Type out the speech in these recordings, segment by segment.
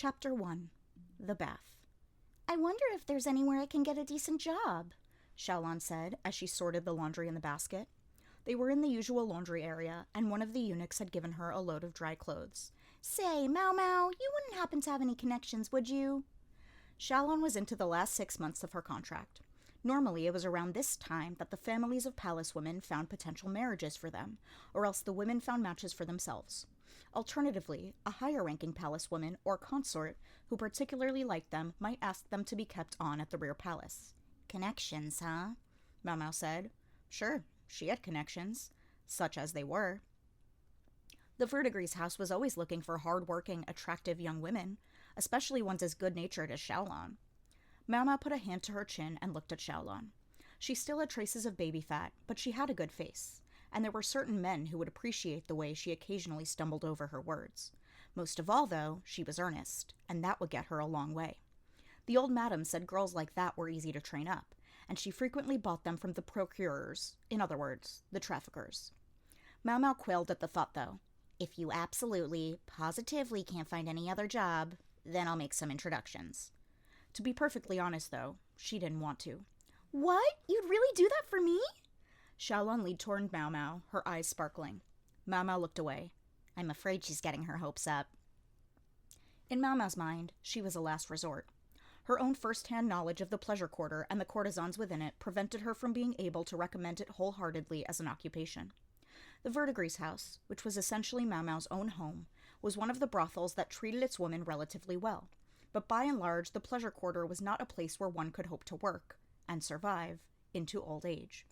Chapter 1. The Bath. "I wonder if there's anywhere I can get a decent job," Xiaolon said as she sorted the laundry in the basket. They were in the usual laundry area, and one of the eunuchs had given her a load of dry clothes. "Say, Mau Mau, you wouldn't happen to have any connections, would you?" Xiaolon was into the last 6 months of her contract. Normally, it was around this time that the families of palace women found potential marriages for them, or else the women found matches for themselves. Alternatively, a higher-ranking palace woman or consort who particularly liked them might ask them to be kept on at the rear palace. "Connections, huh?" Mau Mau said. Sure, she had connections, such as they were. The Verdigris house was always looking for hard-working, attractive young women, especially ones as good-natured as Xiaolon. Mau Mau put a hand to her chin and looked at Xiaolon. She still had traces of baby fat, but she had a good face, and there were certain men who would appreciate the way she occasionally stumbled over her words. Most of all, though, she was earnest, and that would get her a long way. The old madam said girls like that were easy to train up, and she frequently bought them from the procurers, in other words, the traffickers. Mau Mau quailed at the thought, though. "If you absolutely, positively can't find any other job, then I'll make some introductions." To be perfectly honest, though, she didn't want to. "What? You'd really do that for me?" Xiaolon leaned toward Mau Mau, her eyes sparkling. Mau Mau looked away. "I'm afraid she's getting her hopes up." In Mau Mau's mind, she was a last resort. Her own first-hand knowledge of the pleasure quarter and the courtesans within it prevented her from being able to recommend it wholeheartedly as an occupation. The Verdigris house, which was essentially Mau Mau's own home, was one of the brothels that treated its women relatively well, but by and large the pleasure quarter was not a place where one could hope to work, and survive, into old age.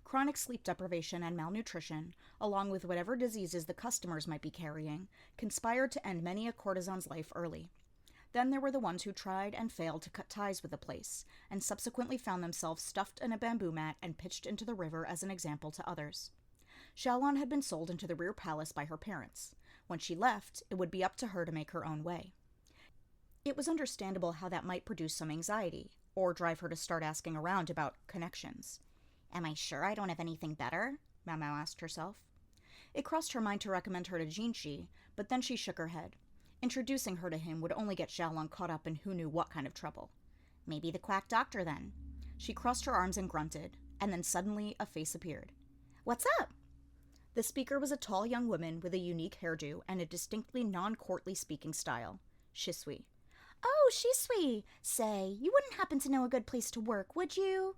Chronic sleep deprivation and malnutrition, along with whatever diseases the customers might be carrying, conspired to end many a courtesan's life early. Then there were the ones who tried and failed to cut ties with the place, and subsequently found themselves stuffed in a bamboo mat and pitched into the river as an example to others. Xiaolon had been sold into the rear palace by her parents. When she left, it would be up to her to make her own way. It was understandable how that might produce some anxiety, or drive her to start asking around about connections. "Am I sure I don't have anything better?" Mau Mau asked herself. It crossed her mind to recommend her to ch1, but then she shook her head. Introducing her to him would only get Xiaolon caught up in who knew what kind of trouble. "Maybe the quack doctor, then." She crossed her arms and grunted, and then suddenly a face appeared. "What's up?" The speaker was a tall young woman with a unique hairdo and a distinctly non-courtly speaking style. ch1. "Oh, ch1. Say, you wouldn't happen to know a good place to work, would you?"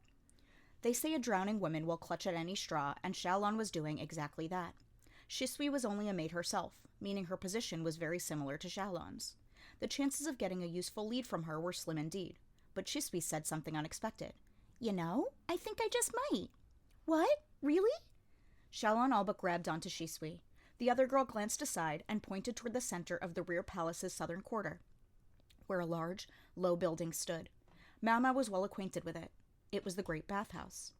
They say a drowning woman will clutch at any straw, and Xiaolon was doing exactly that. ch1 was only a maid herself, meaning her position was very similar to Xiaolon's. The chances of getting a useful lead from her were slim indeed, but ch1 said something unexpected. "You know, I think I just might." "What? Really?" Xiaolon all but grabbed onto ch1. The other girl glanced aside and pointed toward the center of the rear palace's southern quarter, where a large, low building stood. Mau Mau was well acquainted with it. It was the Great Bathhouse.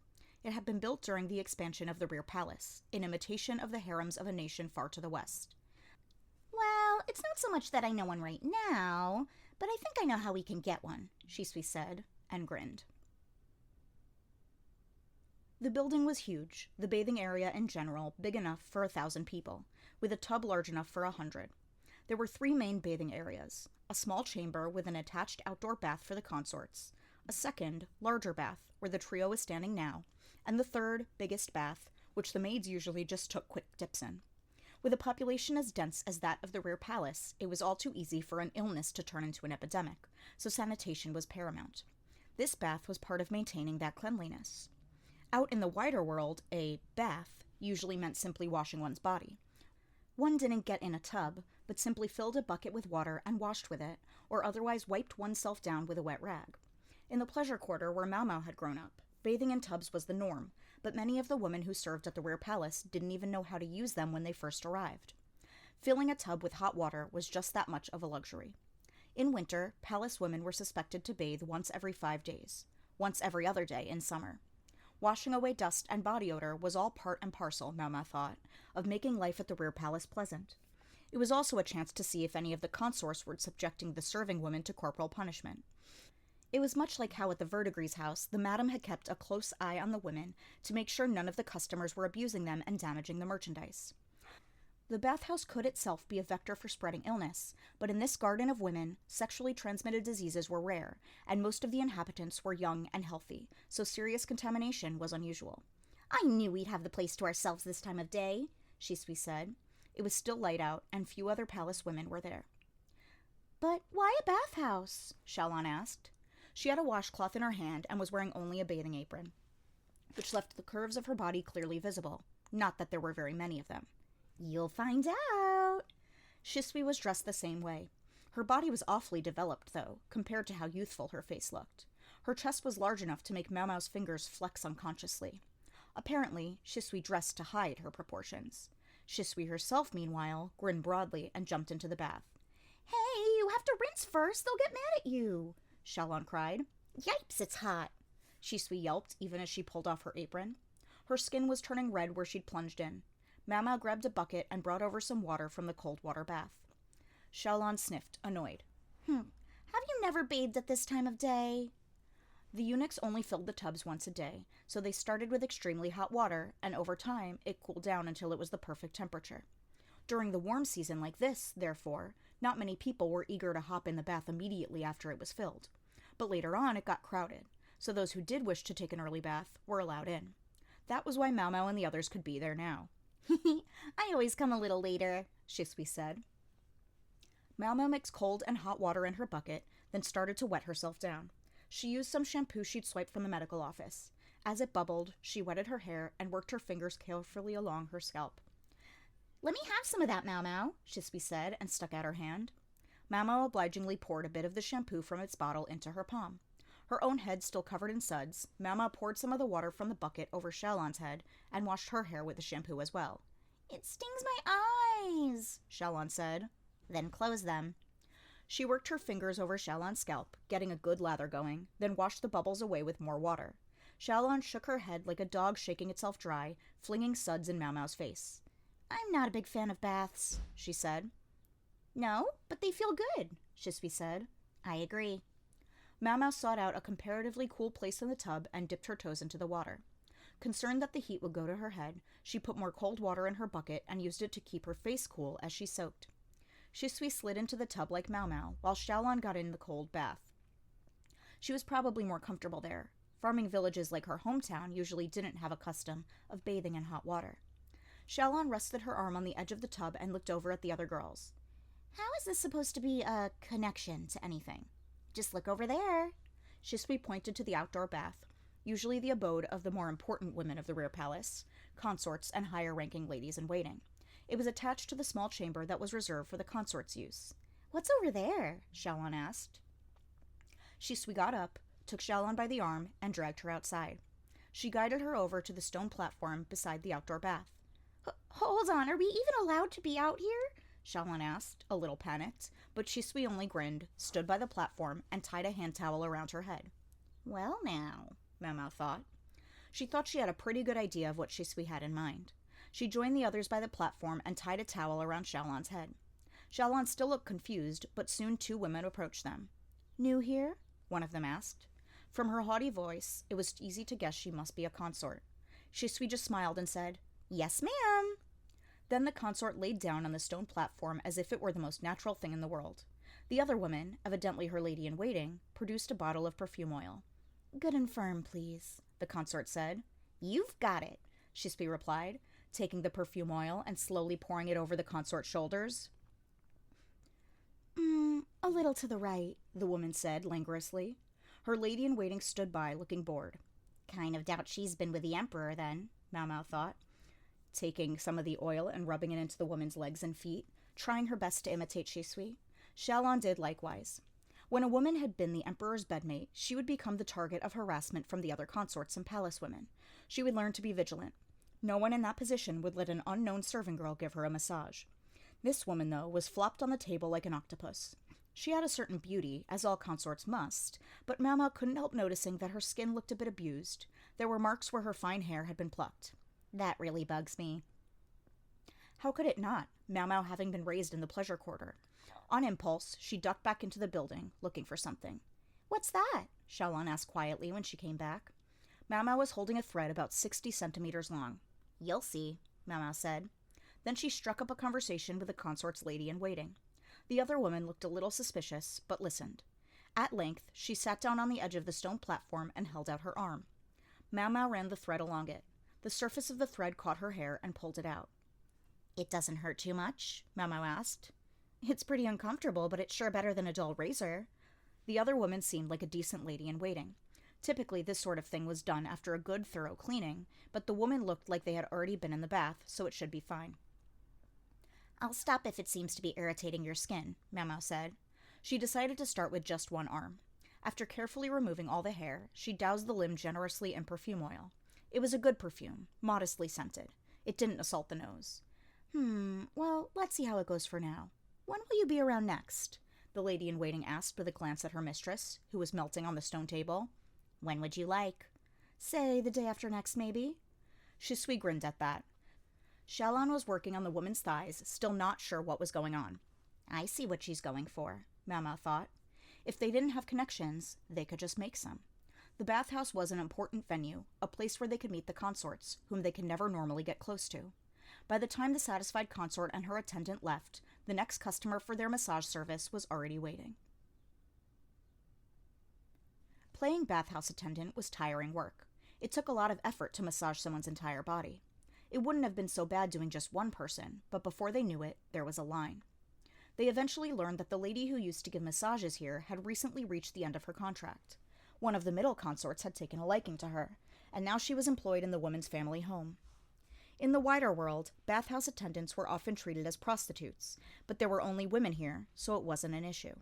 It had been built during the expansion of the rear palace, in imitation of the harems of a nation far to the west. "Well, it's not so much that I know one right now, but I think I know how we can get one," ch1 said, and grinned. The building was huge, the bathing area in general big enough for 1,000 people, with a tub large enough for 100. There were 3 main bathing areas: a small chamber with an attached outdoor bath for the consorts, a second, larger bath, where the trio was standing now, and the third, biggest bath, which the maids usually just took quick dips in. With a population as dense as that of the rear palace, it was all too easy for an illness to turn into an epidemic, so sanitation was paramount. This bath was part of maintaining that cleanliness. Out in the wider world, a bath usually meant simply washing one's body. One didn't get in a tub, but simply filled a bucket with water and washed with it, or otherwise wiped oneself down with a wet rag. In the pleasure quarter where Mau Mau had grown up, bathing in tubs was the norm, but many of the women who served at the rear palace didn't even know how to use them when they first arrived. Filling a tub with hot water was just that much of a luxury. In winter, palace women were suspected to bathe once every 5 days, once every other day in summer. Washing away dust and body odor was all part and parcel, Mau Mau thought, of making life at the rear palace pleasant. It was also a chance to see if any of the consorts were subjecting the serving women to corporal punishment. It was much like how at the Verdigris house the madam had kept a close eye on the women to make sure none of the customers were abusing them and damaging the merchandise. The bathhouse could itself be a vector for spreading illness, but in this garden of women, sexually transmitted diseases were rare, and most of the inhabitants were young and healthy, so serious contamination was unusual. "I knew we'd have the place to ourselves this time of day," Shisui said. It was still light out, and few other palace women were there. "But why a bathhouse?" Xiaolon asked. She had a washcloth in her hand and was wearing only a bathing apron, which left the curves of her body clearly visible. Not that there were very many of them. "You'll find out." Shisui was dressed the same way. Her body was awfully developed, though, compared to how youthful her face looked. Her chest was large enough to make Mao Mao's fingers flex unconsciously. Apparently, Shisui dressed to hide her proportions. Shisui herself, meanwhile, grinned broadly and jumped into the bath. "Hey, you have to rinse first. They'll get mad at you," Xiaolon cried. "Yipes, it's hot," Shisui yelped even as she pulled off her apron. Her skin was turning red where she'd plunged in. Mao Mao grabbed a bucket and brought over some water from the cold water bath. Xiaolon sniffed, annoyed. Have you never bathed at this time of day?" The eunuchs only filled the tubs once a day, so they started with extremely hot water, and over time it cooled down until it was the perfect temperature. During the warm season like this, therefore, not many people were eager to hop in the bath immediately after it was filled. But later on it got crowded, so those who did wish to take an early bath were allowed in. That was why Mao Mao and the others could be there now. "I always come a little later," Shisui said. Mao Mao mixed cold and hot water in her bucket, then started to wet herself down. She used some shampoo she'd swiped from the medical office. As it bubbled, she wetted her hair and worked her fingers carefully along her scalp. "Let me have some of that, Mao Mao," Shisui said, and stuck out her hand. Mao Mao obligingly poured a bit of the shampoo from its bottle into her palm. Her own head still covered in suds, Mao Mao poured some of the water from the bucket over Xiaolon's head and washed her hair with the shampoo as well. "It stings my eyes," Xiaolon said. "Then close them." She worked her fingers over Xiaolon's scalp, getting a good lather going, then washed the bubbles away with more water. Xiaolon shook her head like a dog shaking itself dry, flinging suds in Mao Mao's face. "I'm not a big fan of baths," she said. "No, but they feel good," Shisui said. "I agree." Mao Mao sought out a comparatively cool place in the tub and dipped her toes into the water. Concerned that the heat would go to her head, she put more cold water in her bucket and used it to keep her face cool as she soaked. Shisui slid into the tub like Mao Mao, while Xiaolon got in the cold bath. She was probably more comfortable there. Farming villages like her hometown usually didn't have a custom of bathing in hot water. Xiaolon rested her arm on the edge of the tub and looked over at the other girls. "How is this supposed to be a connection to anything?" "Just look over there." Shisui pointed to the outdoor bath, usually the abode of the more important women of the rear palace, consorts and higher-ranking ladies-in-waiting. It was attached to the small chamber that was reserved for the consort's use. "What's over there?" Xiaolon asked. Shisui got up, took Xiaolon by the arm, and dragged her outside. She guided her over to the stone platform beside the outdoor bath. "Hold on, are we even allowed to be out here?" Xiaolon asked, a little panicked, but Shisui only grinned, stood by the platform, and tied a hand towel around her head. "Well now," Mao Mao thought. She thought she had a pretty good idea of what Shisui had in mind. She joined the others by the platform and tied a towel around Xiaolon's head. Xiaolon still looked confused, but soon two women approached them. "New here?" one of them asked. From her haughty voice, it was easy to guess she must be a consort. Shisui just smiled and said, "Yes, ma'am." Then the consort laid down on the stone platform as if it were the most natural thing in the world. The other woman, evidently her lady-in-waiting, produced a bottle of perfume oil. "Good and firm, please," the consort said. "You've got it," Shisui replied, taking the perfume oil and slowly pouring it over the consort's shoulders. A little to the right," the woman said languorously. Her lady-in-waiting stood by, looking bored. "Kind of doubt she's been with the emperor, then," Mao Mao thought, taking some of the oil and rubbing it into the woman's legs and feet, trying her best to imitate Shisui. Xiaolon did likewise. When a woman had been the emperor's bedmate, she would become the target of harassment from the other consorts and palace women. She would learn to be vigilant. No one in that position would let an unknown serving girl give her a massage. This woman, though, was flopped on the table like an octopus. She had a certain beauty, as all consorts must, but Mao Mao couldn't help noticing that her skin looked a bit abused. There were marks where her fine hair had been plucked. "That really bugs me." How could it not, Mao Mao having been raised in the pleasure quarter? On impulse, she ducked back into the building, looking for something. "What's that?" Xiaolon asked quietly when she came back. Mao Mao was holding a thread about 60 centimeters long. "You'll see," Mao Mao said. Then she struck up a conversation with the consort's lady-in-waiting. The other woman looked a little suspicious, but listened. At length, she sat down on the edge of the stone platform and held out her arm. Mau Mau ran the thread along it. The surface of the thread caught her hair and pulled it out. "It doesn't hurt too much?" Mau Mau asked. "It's pretty uncomfortable, but it's sure better than a dull razor." The other woman seemed like a decent lady-in-waiting. Typically, this sort of thing was done after a good, thorough cleaning, but the woman looked like they had already been in the bath, so it should be fine. "I'll stop if it seems to be irritating your skin," Mau Mau said. She decided to start with just one arm. After carefully removing all the hair, she doused the limb generously in perfume oil. It was a good perfume, modestly scented. It didn't assault the nose. Well, let's see how it goes for now. When will you be around next?" the lady-in-waiting asked with a glance at her mistress, who was melting on the stone table. "When would you like?" "Say, the day after next, maybe?" Shisui grinned at that. Xiaolan was working on the woman's thighs, still not sure what was going on. "I see what she's going for," Mau Mau thought. If they didn't have connections, they could just make some. The bathhouse was an important venue, a place where they could meet the consorts, whom they could never normally get close to. By the time the satisfied consort and her attendant left, the next customer for their massage service was already waiting. Playing bathhouse attendant was tiring work. It took a lot of effort to massage someone's entire body. It wouldn't have been so bad doing just one person, but before they knew it, there was a line. They eventually learned that the lady who used to give massages here had recently reached the end of her contract. One of the middle consorts had taken a liking to her, and now she was employed in the woman's family home. In the wider world, bathhouse attendants were often treated as prostitutes, but there were only women here, so it wasn't an issue.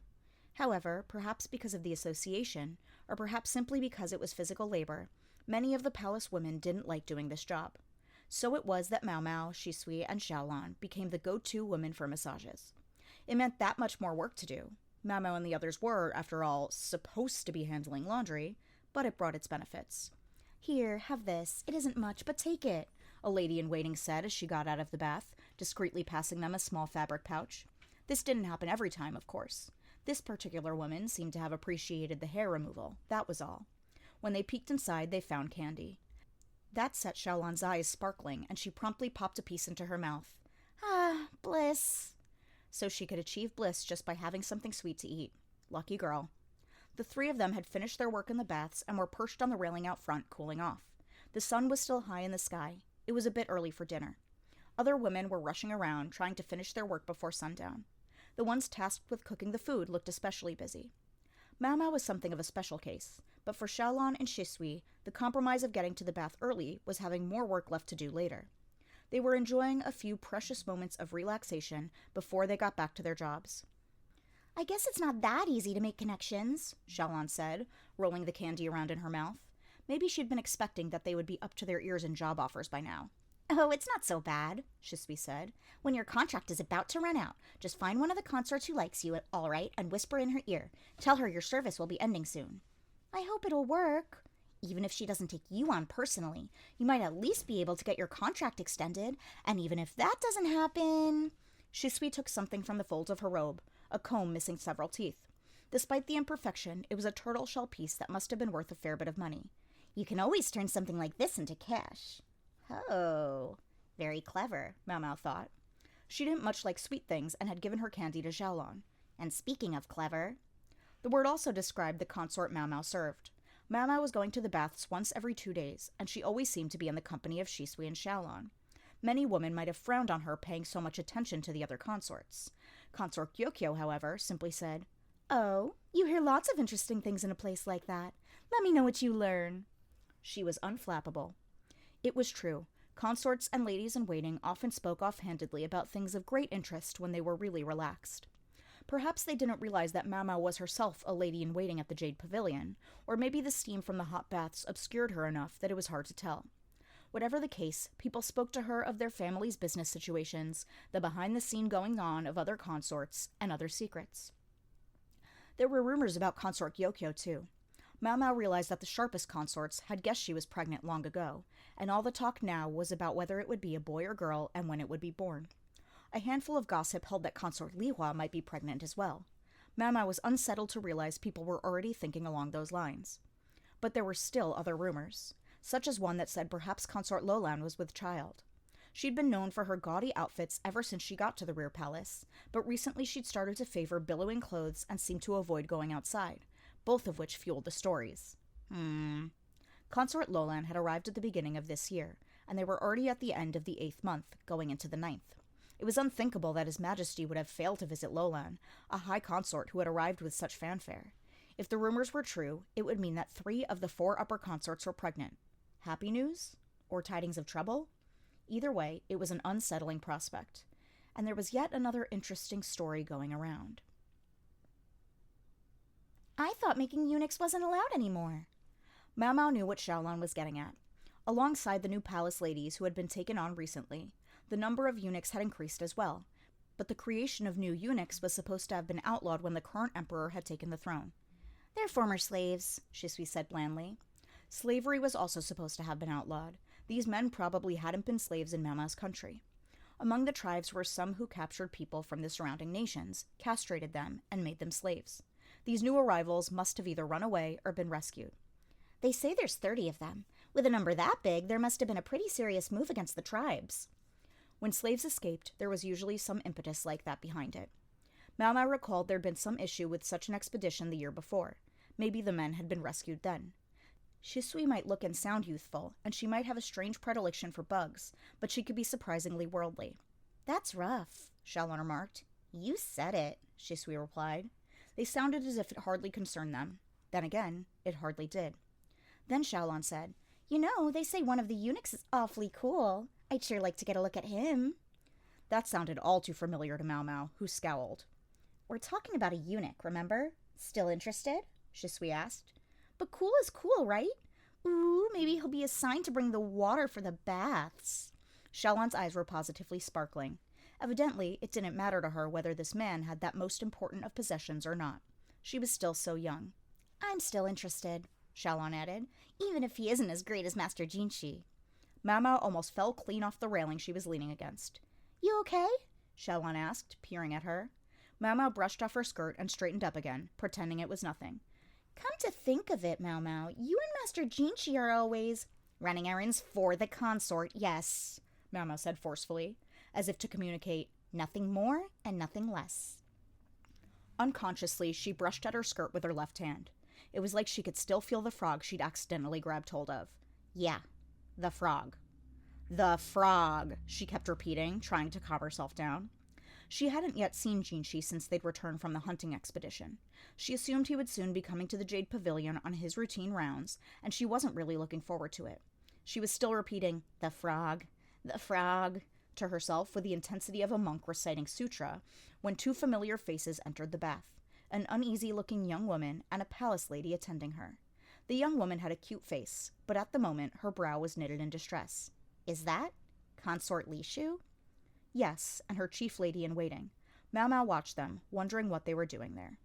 However, perhaps because of the association, or perhaps simply because it was physical labor, many of the palace women didn't like doing this job. So it was that Mau Mau, Shisui, and Xiaolan became the go-to women for massages. It meant that much more work to do. Mau Mau and the others were, after all, supposed to be handling laundry, but it brought its benefits. "Here, have this. It isn't much, but take it," a lady-in-waiting said as she got out of the bath, discreetly passing them a small fabric pouch. This didn't happen every time, of course. This particular woman seemed to have appreciated the hair removal, that was all. When they peeked inside, they found candy. That set Xiaolan's eyes sparkling, and she promptly popped a piece into her mouth. "Ah, bliss." So she could achieve bliss just by having something sweet to eat. Lucky girl. The three of them had finished their work in the baths and were perched on the railing out front, cooling off. The sun was still high in the sky. It was a bit early for dinner. Other women were rushing around, trying to finish their work before sundown. The ones tasked with cooking the food looked especially busy. Mau Mau was something of a special case, but for Xiaolan and Shisui, the compromise of getting to the bath early was having more work left to do later. They were enjoying a few precious moments of relaxation before they got back to their jobs. "I guess it's not that easy to make connections," Xiaolan said, rolling the candy around in her mouth. Maybe she'd been expecting that they would be up to their ears in job offers by now. "Oh, it's not so bad," Shisui said. "When your contract is about to run out, just find one of the consorts who likes you, all right, and whisper in her ear. Tell her your service will be ending soon." "I hope it'll work." "Even if she doesn't take you on personally, you might at least be able to get your contract extended, and even if that doesn't happen..." Shisui took something from the folds of her robe, a comb missing several teeth. Despite the imperfection, it was a turtle shell piece that must have been worth a fair bit of money. "You can always turn something like this into cash." "Oh, very clever," Mau Mau thought. She didn't much like sweet things and had given her candy to Xiaolan. "And speaking of clever..." The word also described the consort Mau Mau served. Mau Mau was going to the baths once every 2 days, and she always seemed to be in the company of Shisui and Xiaolan. Many women might have frowned on her paying so much attention to the other consorts. Consort Gyokyo, however, simply said, "Oh, you hear lots of interesting things in a place like that. Let me know what you learn." She was unflappable. It was true. Consorts and ladies-in-waiting often spoke offhandedly about things of great interest when they were really relaxed. Perhaps they didn't realize that Mau Mau was herself a lady-in-waiting at the Jade Pavilion, or maybe the steam from the hot baths obscured her enough that it was hard to tell. Whatever the case, people spoke to her of their family's business situations, the behind-the-scene goings-on of other consorts, and other secrets. There were rumors about Consort Gyokyo, too. Mau Mau realized that the sharpest consorts had guessed she was pregnant long ago, and all the talk now was about whether it would be a boy or girl and when it would be born. A handful of gossip held that Consort Lihua might be pregnant as well. Mau Mau was unsettled to realize people were already thinking along those lines. But there were still other rumors, such as one that said perhaps Consort Lolan was with child. She'd been known for her gaudy outfits ever since she got to the rear palace, but recently she'd started to favor billowing clothes and seemed to avoid going outside, both of which fueled the stories. Consort Lolan had arrived at the beginning of this year, and they were already at the end of the 8th month, going into the 9th. It was unthinkable that His Majesty would have failed to visit Lolan, a high consort who had arrived with such fanfare. If the rumors were true, it would mean that 3 of the 4 upper consorts were pregnant. Happy news? Or tidings of trouble? Either way, it was an unsettling prospect. And there was yet another interesting story going around. I thought making eunuchs wasn't allowed anymore. Mao Mao knew what Xiaolon was getting at. Alongside the new palace ladies who had been taken on recently, the number of eunuchs had increased as well. But the creation of new eunuchs was supposed to have been outlawed when the current emperor had taken the throne. They're former slaves, Shisui said blandly. Slavery was also supposed to have been outlawed. These men probably hadn't been slaves in Mama's country. Among the tribes were some who captured people from the surrounding nations, castrated them, and made them slaves. These new arrivals must have either run away or been rescued. They say there's 30 of them. With a number that big, there must have been a pretty serious move against the tribes. When slaves escaped, there was usually some impetus like that behind it. Mao Mao recalled there'd been some issue with such an expedition the year before. Maybe the men had been rescued then. Shisui might look and sound youthful, and she might have a strange predilection for bugs, but she could be surprisingly worldly. That's rough, Xiaolon remarked. You said it, Shisui replied. They sounded as if it hardly concerned them. Then again, it hardly did. Then Xiaolon said, You know, they say one of the eunuchs is awfully cool. I'd sure like to get a look at him. That sounded all too familiar to Mao Mao, who scowled. We're talking about a eunuch, remember? Still interested? Shisui asked. But cool is cool, right? Ooh, maybe he'll be assigned to bring the water for the baths. Xiaolon's eyes were positively sparkling. Evidently, it didn't matter to her whether this man had that most important of possessions or not. She was still so young. I'm still interested, Xiaolon added, even if he isn't as great as Master Jinshi. Mao Mao almost fell clean off the railing she was leaning against. You okay? Xiaolon asked, peering at her. Mao Mao brushed off her skirt and straightened up again, pretending it was nothing. Come to think of it, Mao Mao, you and Master Jinshi are always running errands for the consort, yes, Mao Mao said forcefully, as if to communicate nothing more and nothing less. Unconsciously, she brushed at her skirt with her left hand. It was like she could still feel the frog she'd accidentally grabbed hold of. Yeah, the frog. The frog, she kept repeating, trying to calm herself down. She hadn't yet seen Jinshi since they'd returned from the hunting expedition. She assumed he would soon be coming to the Jade Pavilion on his routine rounds, and she wasn't really looking forward to it. She was still repeating, the frog, to herself with the intensity of a monk reciting sutra, when 2 familiar faces entered the bath, an uneasy-looking young woman and a palace lady attending her. The young woman had a cute face, but at the moment her brow was knitted in distress. Is that Consort Lishu? Yes, and her chief lady in waiting. Mao Mao watched them, wondering what they were doing there.